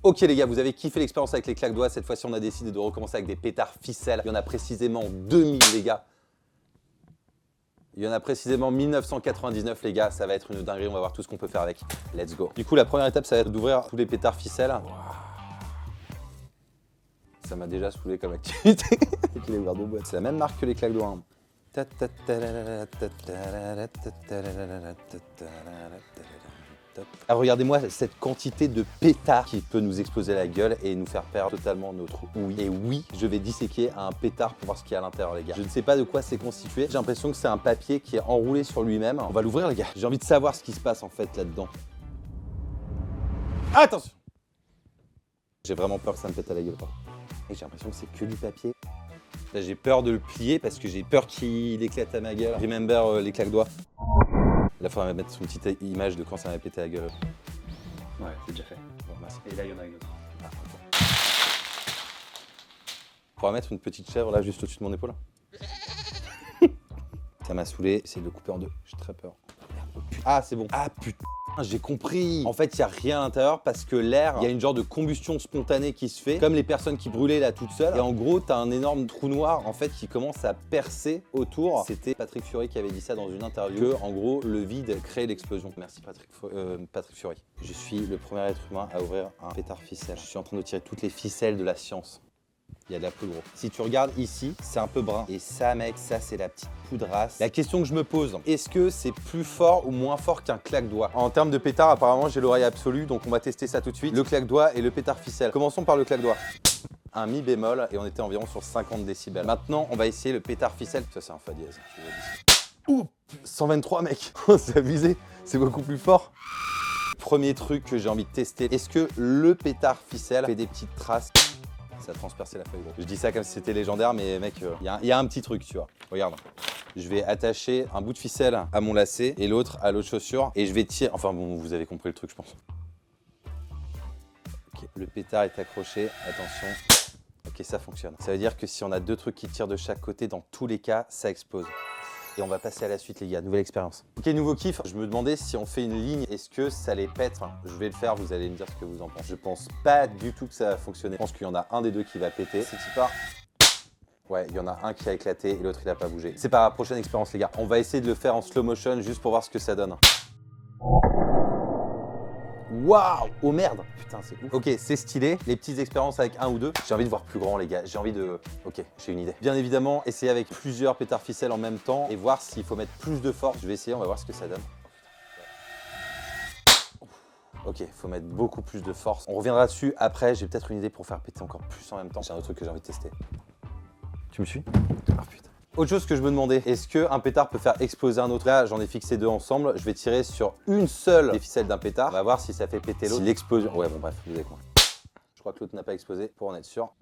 Ok les gars, vous avez kiffé l'expérience avec les claques-doigts. Cette fois-ci, on a décidé de recommencer avec des pétards ficelles. Il y en a précisément 2000 les gars. Il y en a précisément 1999 les gars. Ça va être une dinguerie, on va voir tout ce qu'on peut faire avec. Let's go. Du coup, la première étape, ça va être d'ouvrir tous les pétards ficelles. Wow. Ça m'a déjà saoulé comme activité. Il est ouvert de boîte. C'est la même marque que les claques-doigts. Ah, regardez-moi cette quantité de pétards qui peut nous exploser la gueule et nous faire perdre totalement notre ouïe. Et oui, je vais disséquer un pétard pour voir ce qu'il y a à l'intérieur les gars. Je ne sais pas de quoi c'est constitué. J'ai l'impression que c'est un papier qui est enroulé sur lui-même. On va l'ouvrir les gars. J'ai envie de savoir ce qui se passe en fait là-dedans. Attention! J'ai vraiment peur que ça me pète à la gueule. Et j'ai l'impression que c'est que du papier. Là j'ai peur de le plier parce que j'ai peur qu'il éclate à ma gueule. Remember les claques-doigts. Là, il faudra mettre une petite image de quand ça m'a pété la gueule. Ouais, c'est déjà fait. Bon, merci. Et là, il y en a une autre. Ah, okay. On pourra mettre une petite chèvre là, juste au-dessus de mon épaule. Ça m'a saoulé, c'est de le couper en deux. J'ai très peur. Ah, c'est bon. Ah, putain. J'ai compris. En fait, il n'y a rien à l'intérieur parce que l'air, il y a une genre de combustion spontanée qui se fait, comme les personnes qui brûlaient là toutes seules. Et en gros, tu as un énorme trou noir en fait qui commence à percer autour. C'était Patrick Fiori qui avait dit ça dans une interview, que en gros, le vide crée l'explosion. Merci Patrick Fiori. Je suis le premier être humain à ouvrir un pétard ficelle. Je suis en train de tirer toutes les ficelles de la science. Il y a de la poudre. Si tu regardes ici, c'est un peu brun. Et ça, mec, ça, c'est la petite poudrasse. La question que je me pose, est-ce que c'est plus fort ou moins fort qu'un claque-doigt? En termes de pétard, apparemment, j'ai l'oreille absolue, donc on va tester ça tout de suite. Le claque-doigt et le pétard ficelle. Commençons par le claque-doigt. Un mi bémol et on était environ sur 50 décibels. Maintenant, on va essayer le pétard ficelle. Ça, c'est un fa dièse. Ouh, 123, mec. C'est abusé. C'est beaucoup plus fort. Premier truc que j'ai envie de tester. Est-ce que le pétard ficelle fait des petites traces? Ça a transpercé la feuille. Je dis ça comme si c'était légendaire, mais mec, il y a un petit truc, tu vois. Regarde. Je vais attacher un bout de ficelle à mon lacet et l'autre à l'autre chaussure. Et je vais tirer. Enfin bon, vous avez compris le truc, je pense. Ok, le pétard est accroché. Attention. Ok, ça fonctionne. Ça veut dire que si on a deux trucs qui tirent de chaque côté, dans tous les cas, ça explose. Et on va passer à la suite les gars, nouvelle expérience. Ok, nouveau kiff, je me demandais si on fait une ligne, est-ce que ça les pète? Enfin, je vais le faire, vous allez me dire ce que vous en pensez. Je pense pas du tout que ça va fonctionner. Je pense qu'il y en a un des deux qui va péter. C'est pas. Ouais, il y en a un qui a éclaté et l'autre il a pas bougé. C'est pas la prochaine expérience les gars. On va essayer de le faire en slow motion juste pour voir ce que ça donne. Waouh! Oh merde! Putain, c'est ouf. Ok, c'est stylé. Les petites expériences avec un ou deux. J'ai envie de voir plus grand, les gars. J'ai envie de... Ok, j'ai une idée. Bien évidemment, essayer avec plusieurs pétards ficelles en même temps et voir s'il faut mettre plus de force. Je vais essayer, on va voir ce que ça donne. Ok, il faut mettre beaucoup plus de force. On reviendra dessus après. J'ai peut-être une idée pour faire péter encore plus en même temps. J'ai un autre truc que j'ai envie de tester. Tu me suis? Ah putain. Autre chose que je me demandais, est-ce qu'un pétard peut faire exploser un autre? Là, j'en ai fixé deux ensemble. Je vais tirer sur une seule des ficelles d'un pétard. On va voir si ça fait péter l'autre. Si l'explosion... Ouais, bon bref, vous avez compris. Je crois que l'autre n'a pas explosé, pour en être sûr.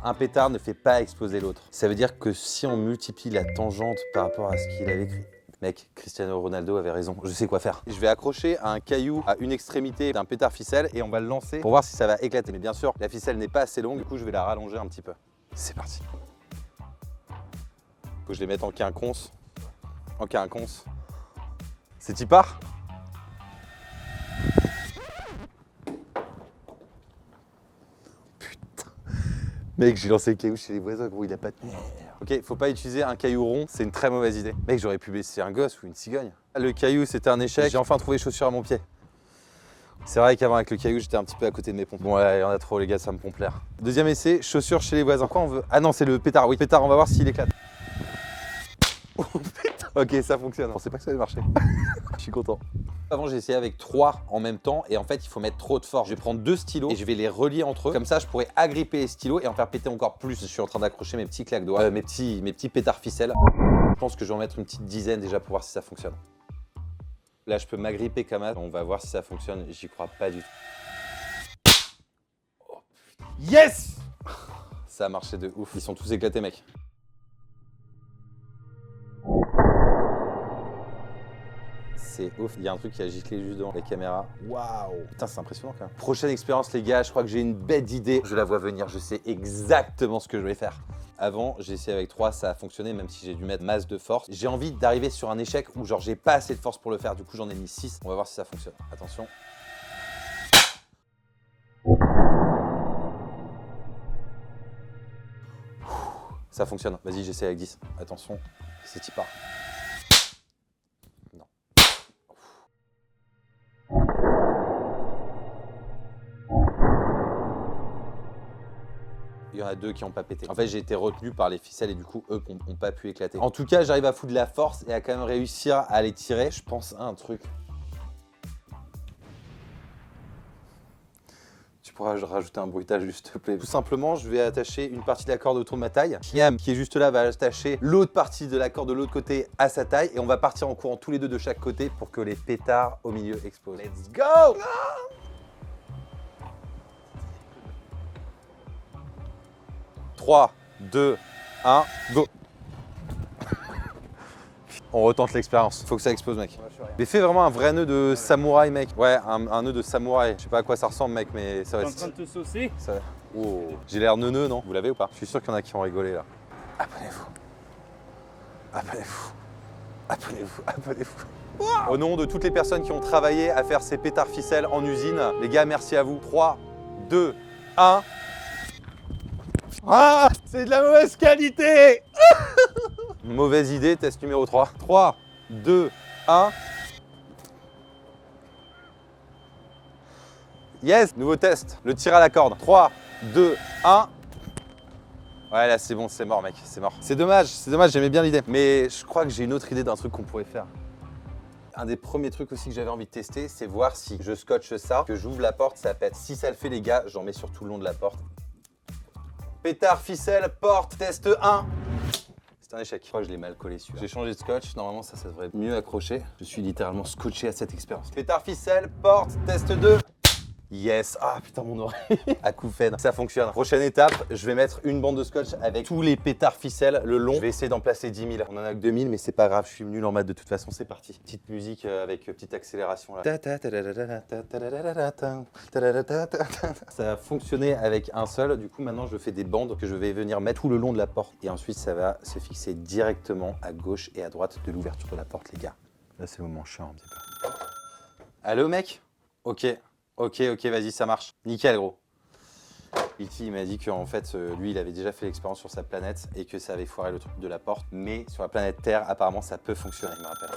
Un pétard ne fait pas exploser l'autre. Ça veut dire que si on multiplie la tangente par rapport à ce qu'il avait écrit... Mec, Cristiano Ronaldo avait raison, je sais quoi faire. Je vais accrocher un caillou à une extrémité d'un pétard ficelle et on va le lancer pour voir si ça va éclater. Mais bien sûr, la ficelle n'est pas assez longue, du coup je vais la rallonger un petit peu. C'est parti. Faut que je les mette en quinconce. En quinconce. C'est y part. Putain. Mec, j'ai lancé le caillou chez les voisins, gros, il a pas tenu. Ok, faut pas utiliser un caillou rond, c'est une très mauvaise idée. Mec, j'aurais pu baisser un gosse ou une cigogne. Le caillou, c'était un échec. J'ai enfin trouvé chaussures à mon pied. C'est vrai qu'avant, avec le caillou, j'étais un petit peu à côté de mes pompes. Bon, là, il y en a trop, les gars, ça me pompe l'air. Deuxième essai, chaussures chez les voisins. Quoi on veut? Ah non, c'est le pétard, oui. Pétard, on va voir s'il éclate. Oh putain. Ok, ça fonctionne. Je pensais pas que ça allait marcher. Je suis content. Avant, j'ai essayé avec 3 en même temps et en fait, il faut mettre trop de force. Je vais prendre 2 stylos et je vais les relier entre eux. Comme ça, je pourrais agripper les stylos et en faire péter encore plus. Je suis en train d'accrocher mes petits claques-doigts, mes petits pétards ficelles. Je pense que je vais en mettre une petite dizaine déjà pour voir si ça fonctionne. Là, je peux m'agripper comme ça. On va voir si ça fonctionne. J'y crois pas du tout. Oh, yes! Ça a marché de ouf. Ils sont tous éclatés, mec. C'est ouf, il y a un truc qui a giclé juste devant la caméra. Waouh! Putain, c'est impressionnant quand même. Prochaine expérience, les gars, je crois que j'ai une bête d'idée. Je la vois venir, je sais exactement ce que je vais faire. Avant, j'ai essayé avec 3, ça a fonctionné, même si j'ai dû mettre masse de force. J'ai envie d'arriver sur un échec où genre j'ai pas assez de force pour le faire. Du coup, j'en ai mis 6. On va voir si ça fonctionne. Attention. Ça fonctionne. Vas-y, j'essaie avec 10. Attention, c'est y part. Non. Il y en a 2 qui n'ont pas pété. En fait, j'ai été retenu par les ficelles et du coup, eux n'ont pas pu éclater. En tout cas, j'arrive à foutre de la force et à quand même réussir à les tirer. Je pense à un truc. Tu pourras rajouter un bruitage, s'il te plaît. Tout simplement, je vais attacher une partie de la corde autour de ma taille. Kiam, qui est juste là, va attacher l'autre partie de la corde de l'autre côté à sa taille. Et on va partir en courant tous les deux de chaque côté pour que les pétards au milieu explosent. Let's go! 3, 2, 1, go! On retente l'expérience. Faut que ça explose, mec. Mais fais vraiment un vrai nœud de samouraï, mec. Ouais, un nœud de samouraï. Je sais pas à quoi ça ressemble, mec, mais ça va. T'es en train de te saucer? Ça... Oh. J'ai l'air neuneux, non? Vous l'avez ou pas? Je suis sûr qu'il y en a qui ont rigolé, là. Abonnez-vous. Abonnez-vous. Abonnez-vous. Abonnez-vous. Au nom de toutes les personnes qui ont travaillé à faire ces pétards ficelles en usine, les gars, merci à vous. 3, 2, 1. Ah, c'est de la mauvaise qualité. Mauvaise idée, test numéro 3. 3, 2, 1. Yes, nouveau test. Le tir à la corde. 3, 2, 1. Ouais, là, c'est bon, c'est mort, mec, c'est mort. C'est dommage, j'aimais bien l'idée. Mais je crois que j'ai une autre idée d'un truc qu'on pourrait faire. Un des premiers trucs aussi que j'avais envie de tester, c'est voir si je scotche ça, que j'ouvre la porte, ça pète. Si ça le fait, les gars, j'en mets sur tout le long de la porte. Pétard, ficelle, porte, test 1. C'est un échec. Je crois que je l'ai mal collé celui-là. J'ai changé de scotch, normalement ça devrait mieux accrocher. Je suis littéralement scotché à cette expérience. Pétard, ficelle, porte, test 2. Yes. Ah putain, mon oreille. Acouphène. Ça fonctionne. Prochaine étape, je vais mettre une bande de scotch avec tous les pétards ficelles le long. Je vais essayer d'en placer 10 000. On en a que 2 000, mais c'est pas grave, je suis nul en maths de toute façon, c'est parti. Petite musique avec petite accélération là. Ça a fonctionné avec un seul. Du coup, maintenant, je fais des bandes que je vais venir mettre tout le long de la porte. Et ensuite, ça va se fixer directement à gauche et à droite de l'ouverture de la porte, les gars. Là, c'est le moment chiant un petit peu. Allô, mec? Ok. Ok, vas-y, ça marche. Nickel, gros. E.T. il m'a dit qu'en fait, lui, il avait déjà fait l'expérience sur sa planète et que ça avait foiré le truc de la porte. Mais sur la planète Terre, apparemment, ça peut fonctionner, il me rappelle.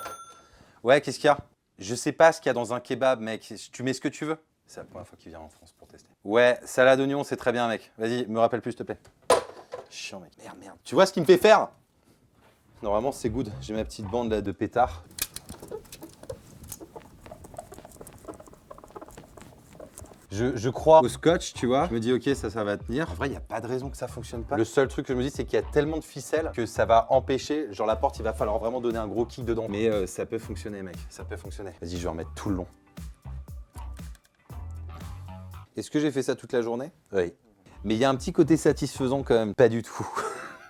Ouais, qu'est-ce qu'il y a? Je sais pas ce qu'il y a dans un kebab, mec. Tu mets ce que tu veux. C'est la première fois qu'il vient en France pour tester. Ouais, salade d'oignon, c'est très bien, mec. Vas-y, me rappelle plus, s'il te plaît. Chiant, mec. Merde. Tu vois ce qu'il me fait faire? Normalement, c'est good. J'ai ma petite bande là de pétards. Je crois au scotch, tu vois. Je me dis, ok, ça va tenir. En vrai, il n'y a pas de raison que ça fonctionne pas. Le seul truc que je me dis, c'est qu'il y a tellement de ficelles que ça va empêcher. Genre, la porte, il va falloir vraiment donner un gros kick dedans. Mais ça peut fonctionner, mec. Ça peut fonctionner. Vas-y, je vais en mettre tout le long. Est-ce que j'ai fait ça toute la journée? Oui. Mais il y a un petit côté satisfaisant quand même. Pas du tout.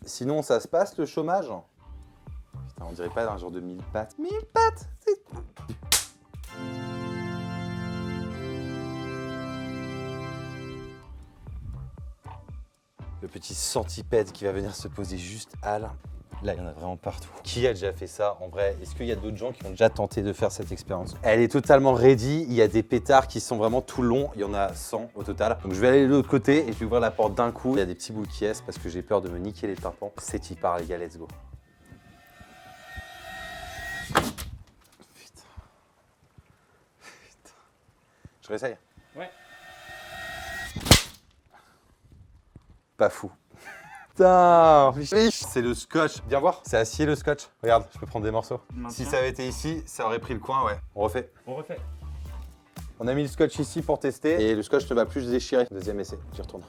Sinon, ça se passe, le chômage? Putain, on dirait pas un genre de 1000 pattes. 1000 pattes! Le petit centipède qui va venir se poser juste à là. Là, il y en a vraiment partout. Qui a déjà fait ça en vrai? Est-ce qu'il y a d'autres gens qui ont déjà tenté de faire cette expérience? Elle est totalement ready. Il y a des pétards qui sont vraiment tout longs. Il y en a 100 au total. Donc je vais aller de l'autre côté et je vais ouvrir la porte d'un coup. Il y a des petits boules qui est parce que j'ai peur de me niquer les tympans. C'est y part, les gars, let's go. Putain. Je réessaye? Ouais. Pas fou. Putain, c'est le scotch. Viens voir, c'est acier le scotch. Regarde, je peux prendre des morceaux. Si ça avait été ici, ça aurait pris le coin, ouais. On refait. On a mis le scotch ici pour tester et le scotch ne va plus se déchirer. Deuxième essai, j'y retourne.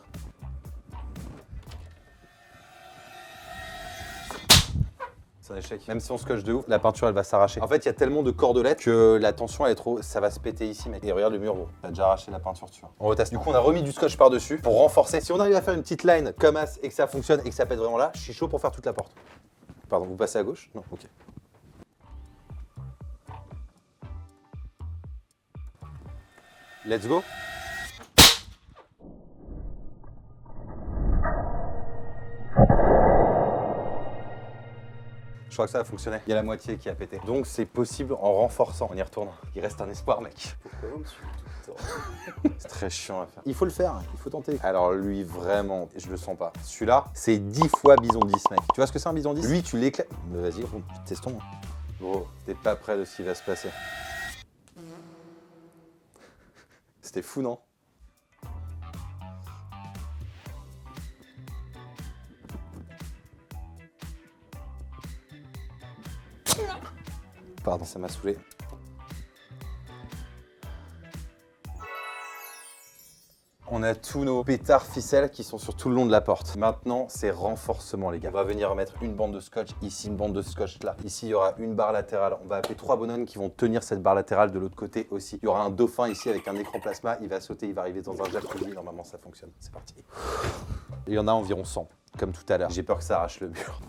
C'est un échec. Même si on scotche de ouf, la peinture elle va s'arracher. En fait, il y a tellement de cordelettes que la tension elle est trop. Ça va se péter ici, mec. Et regarde le mur, gros. T'as déjà arraché la peinture, tu vois. On reteste. Du coup, on a remis du scotch par-dessus pour renforcer. Si on arrive à faire une petite line comme as et que ça fonctionne et que ça pète vraiment là, je suis chaud pour faire toute la porte. Pardon, vous passez à gauche? Non, ok. Let's go. Je crois que ça a fonctionné. Il y a la moitié qui a pété. Donc c'est possible en renforçant. On y retourne. Il reste un espoir, mec. Pourquoi C'est très chiant à faire. Il faut le faire, il faut tenter. Alors lui, vraiment, je le sens pas. Celui-là, c'est 10 fois bison 10, mec. Tu vois ce que c'est un bison 10? Lui, tu l'éclates. Vas-y, testons. Gros, t'es pas prêt de ce qui va se passer. C'était fou, non? Pardon, ça m'a saoulé. On a tous nos pétards ficelles qui sont sur tout le long de la porte. Maintenant, c'est renforcement, les gars. On va venir mettre une bande de scotch ici, une bande de scotch là. Ici, il y aura une barre latérale. On va appeler 3 bonhommes qui vont tenir cette barre latérale de l'autre côté aussi. Il y aura un dauphin ici avec un écran plasma. Il va sauter, il va arriver dans un jacuzzi. Normalement, ça fonctionne. C'est parti. Il y en a environ 100, comme tout à l'heure. J'ai peur que ça arrache le mur.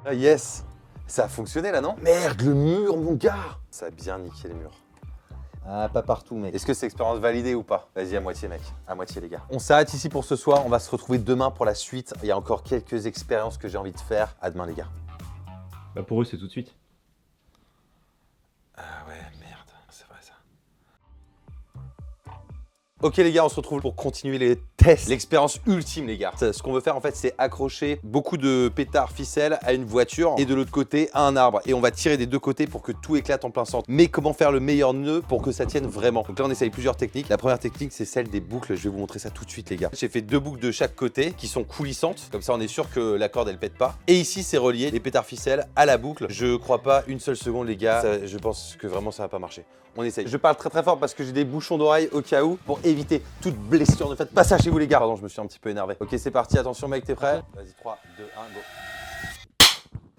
Ah yes, ça a fonctionné là, non? Merde, le mur, mon gars! Ça a bien niqué les murs. Ah, pas partout, mec. Est-ce que c'est expérience validée ou pas? Vas-y, à moitié, mec. À moitié, les gars. On s'arrête ici pour ce soir. On va se retrouver demain pour la suite. Il y a encore quelques expériences que j'ai envie de faire. À demain, les gars. Bah pour eux, c'est tout de suite. Ah ouais, merde, c'est vrai ça. Ok les gars, on se retrouve pour continuer les tests. L'expérience ultime les gars. Ce qu'on veut faire en fait, c'est accrocher beaucoup de pétards ficelles à une voiture et de l'autre côté à un arbre. Et on va tirer des deux côtés pour que tout éclate en plein centre. Mais comment faire le meilleur nœud pour que ça tienne vraiment? Donc là on essaye plusieurs techniques. La première technique c'est celle des boucles. Je vais vous montrer ça tout de suite les gars. J'ai fait 2 boucles de chaque côté qui sont coulissantes. Comme ça on est sûr que la corde elle pète pas. Et ici c'est relié les pétards ficelles à la boucle. Je crois pas une seule seconde les gars. Je pense que vraiment ça va pas marcher. On essaye. Je parle très fort parce que j'ai des bouchons d'oreilles au cas où pour éviter toute blessure. Ne faites pas ça chez vous les gars. Pardon, je me suis un petit peu énervé. Ok, c'est parti. Attention mec, t'es prêt? Vas-y, 3, 2, 1, go.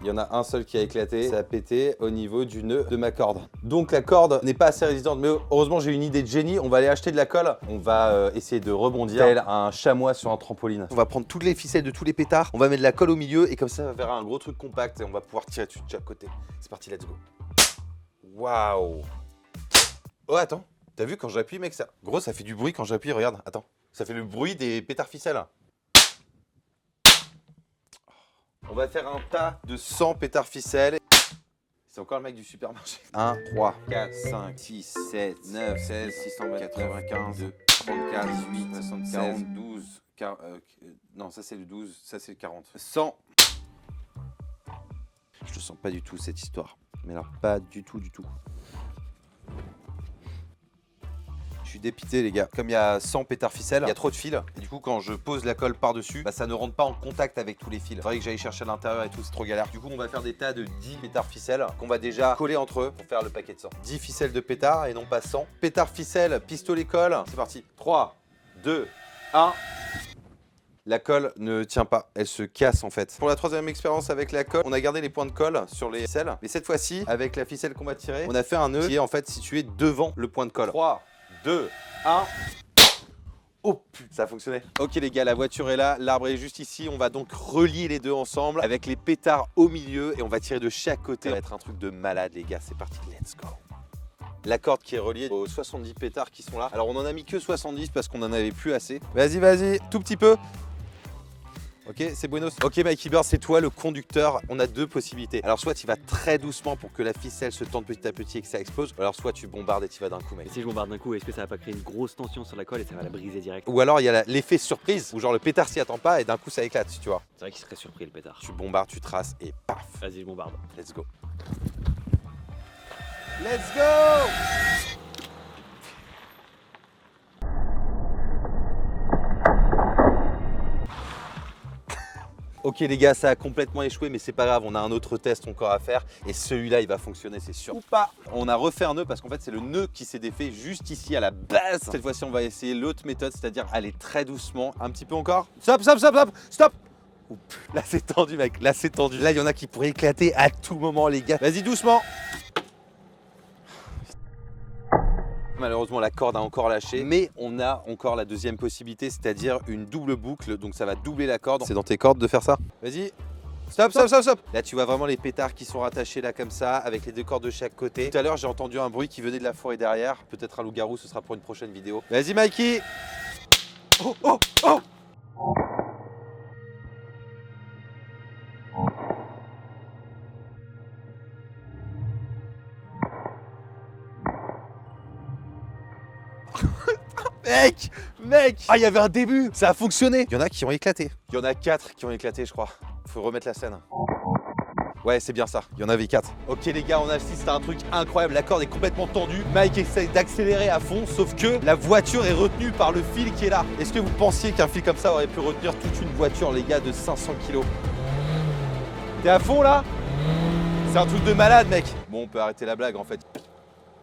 Il y en a un seul qui a éclaté. Ça a pété au niveau du nœud de ma corde. Donc la corde n'est pas assez résistante. Mais heureusement, j'ai une idée de génie. On va aller acheter de la colle. On va essayer de rebondir tel un chamois sur un trampoline. On va prendre toutes les ficelles de tous les pétards. On va mettre de la colle au milieu et comme ça va faire un gros truc compact et on va pouvoir tirer dessus de chaque côté. C'est parti, let's go. Waouh. Oh attends, t'as vu quand j'appuie mec ça... Gros ça fait du bruit quand j'appuie, regarde, attends. Ça fait le bruit des pétards ficelles. On va faire un tas de 100 pétards ficelles. C'est encore le mec du supermarché. 1, 3, 4, 5, 6, 7, 9, 16, 695, 2, 34, 8, 76, 12, 40, non ça c'est le 12, ça c'est le 40. 100. Je le sens pas du tout cette histoire. Mais alors pas du tout. Je suis dépité les gars. Comme il y a 100 pétards ficelles, il y a trop de fils. Et du coup quand je pose la colle par-dessus, bah, ça ne rentre pas en contact avec tous les fils. Il faudrait que j'aille chercher à l'intérieur et tout, c'est trop galère. Du coup on va faire des tas de 10 pétards ficelles qu'on va déjà coller entre eux pour faire le paquet de 100. 10 ficelles de pétards et non pas 100. Pétards ficelles, pistolet colle. C'est parti. 3, 2, 1. La colle ne tient pas, elle se casse en fait. Pour la troisième expérience avec la colle, on a gardé les points de colle sur les ficelles. Mais cette fois-ci, avec la ficelle qu'on va tirer, on a fait un nœud qui est en fait situé devant le point de colle. 3, 2, 1. Oh putain, ça a fonctionné. Ok les gars, la voiture est là, l'arbre est juste ici. On va donc relier les deux ensemble avec les pétards au milieu et on va tirer de chaque côté. Ça va être un truc de malade les gars, c'est parti, let's go. La corde qui est reliée aux 70 pétards qui sont là. Alors on en a mis que 70 parce qu'on en avait plus assez. Vas-y, tout petit peu. Ok, c'est buenos. Ok Mikey Bird, c'est toi le conducteur. On a 2 possibilités. Alors soit tu vas très doucement pour que la ficelle se tende petit à petit et que ça explose. Ou alors soit tu bombardes et tu vas d'un coup mec. Et si je bombarde d'un coup, est-ce que ça va pas créer une grosse tension sur la colle et ça va la briser direct? Ou alors il y a l'effet surprise où genre le pétard s'y attend pas et d'un coup ça éclate tu vois. C'est vrai qu'il serait surpris le pétard. Tu bombardes, tu traces et paf. Vas-y, je bombarde. Let's go. Let's go. Ok les gars, ça a complètement échoué, mais c'est pas grave, on a un autre test encore à faire et celui-là il va fonctionner, c'est sûr. Ou pas. On a refait un nœud parce qu'en fait c'est le nœud qui s'est défait juste ici à la base. Cette fois-ci on va essayer l'autre méthode, c'est-à-dire aller très doucement, un petit peu encore. Stop. Oup, là c'est tendu mec, là c'est tendu. Là il y en a qui pourraient éclater à tout moment les gars. Vas-y doucement. Malheureusement la corde a encore lâché, mais on a encore la deuxième possibilité, c'est-à-dire une double boucle, donc ça va doubler la corde. C'est dans tes cordes de faire ça? Vas-y. Stop, stop, stop, stop. Là, tu vois vraiment les pétards qui sont rattachés là comme ça, avec les 2 cordes de chaque côté. Tout à l'heure, j'ai entendu un bruit qui venait de la forêt derrière. Peut-être un loup-garou, ce sera pour une prochaine vidéo. Vas-y, Mikey. Oh, oh, oh. Mec, ah, il y avait un début, ça a fonctionné. Il y en a qui ont éclaté. Il y en a 4 qui ont éclaté, je crois. Faut remettre la scène. Ouais, c'est bien ça. Il y en avait 4. Ok les gars, on assiste à un truc incroyable. La corde est complètement tendue. Mike essaye d'accélérer à fond, sauf que la voiture est retenue par le fil qui est là. Est-ce que vous pensiez qu'un fil comme ça aurait pu retenir toute une voiture, les gars, de 500 kg? T'es à fond là? C'est un truc de malade, mec. Bon, on peut arrêter la blague en fait.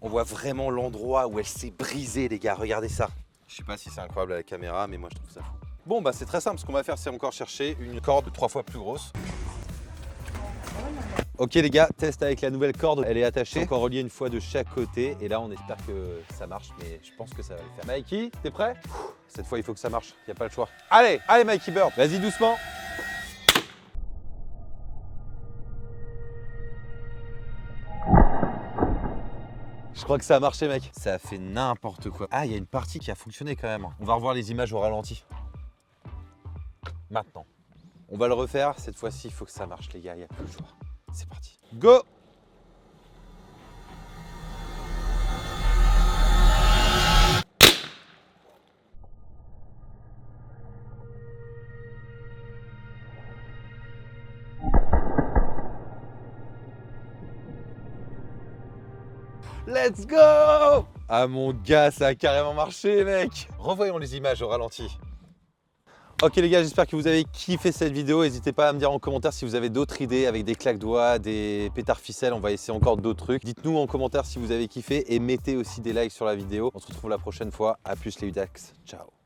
On voit vraiment l'endroit où elle s'est brisée, les gars. Regardez ça. Je sais pas si c'est incroyable à la caméra, mais moi je trouve ça fou. Bon, bah c'est très simple. Ce qu'on va faire, c'est encore chercher une corde 3 fois plus grosse. Ok les gars, test avec la nouvelle corde. Elle est attachée, encore reliée une fois de chaque côté. Et là, on espère que ça marche, mais je pense que ça va le faire. Mikey, t'es prêt? Cette fois, il faut que ça marche. Il n'y a pas le choix. Allez, allez Mikey Bird. Vas-y doucement. Je crois que ça a marché, mec. Ça a fait n'importe quoi. Ah, il y a une partie qui a fonctionné quand même. On va revoir les images au ralenti. Maintenant. On va le refaire. Cette fois-ci, il faut que ça marche, les gars. Il n'y a plus le choix. C'est parti. Go! Let's go! Ah mon gars, ça a carrément marché, mec! Revoyons les images au ralenti. Ok les gars, j'espère que vous avez kiffé cette vidéo. N'hésitez pas à me dire en commentaire si vous avez d'autres idées avec des claques-doigts, des pétards ficelles. On va essayer encore d'autres trucs. Dites-nous en commentaire si vous avez kiffé et mettez aussi des likes sur la vidéo. On se retrouve la prochaine fois. A plus les Udax. Ciao!